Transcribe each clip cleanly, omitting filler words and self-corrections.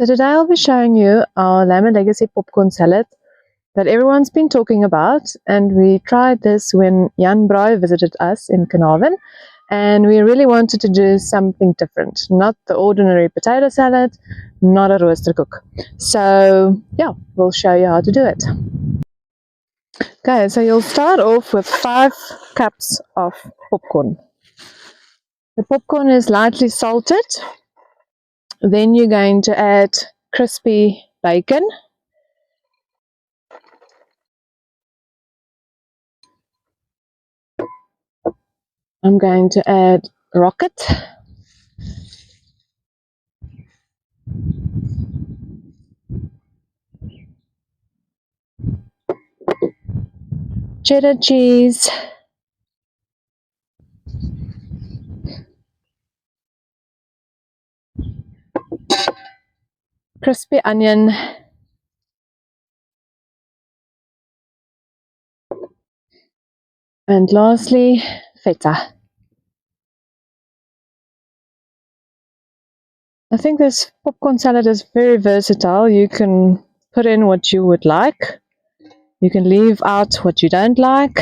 So today I'll be showing you our Lamb and Legacy popcorn salad that everyone's been talking about, and we tried this when Jan Braai visited us in Carnarvon, and we really wanted to do something different, not the ordinary potato salad, not a roaster cook. So yeah, we'll show you how to do it. Okay, so you'll start off with 5 cups of popcorn. The popcorn is lightly salted. Then you're going to add crispy bacon. I'm going to add rocket. Cheddar cheese. Crispy onion. And lastly, feta. I think this popcorn salad is very versatile. You can put in what you would like. You can leave out what you don't like.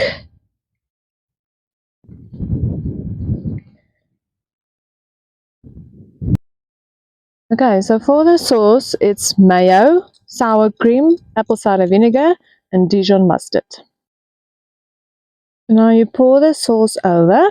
Okay, so for the sauce, it's mayo, sour cream, apple cider vinegar, and Dijon mustard. Now you pour the sauce over.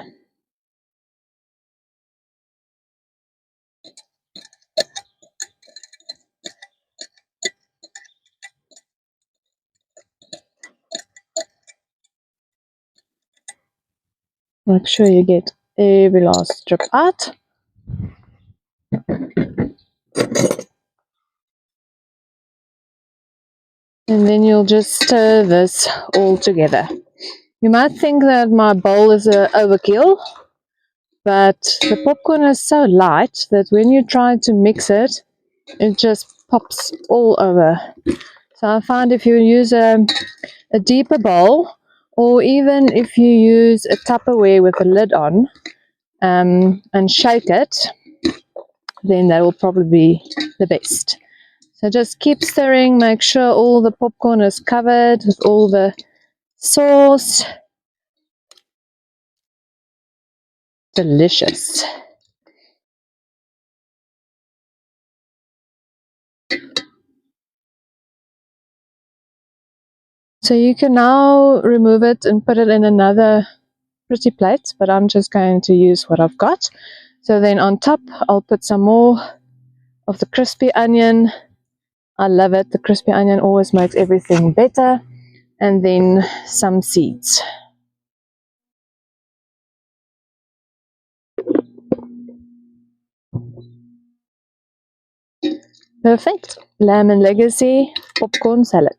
Make sure you get every last drip out. And then you'll just stir this all together. You might think that my bowl is an overkill, but the popcorn is so light that when you try to mix it, it just pops all over. So I find if you use a deeper bowl, or even if you use a Tupperware with a lid on, and shake it, then that will probably be the best. So just keep stirring, make sure all the popcorn is covered with all the sauce. Delicious. So you can now remove it and put it in another pretty plate, but I'm just going to use what I've got. So then on top, I'll put some more of the crispy onion. I love it. The crispy onion always makes everything better. And then some seeds. Perfect. Lamb and Legacy popcorn salad.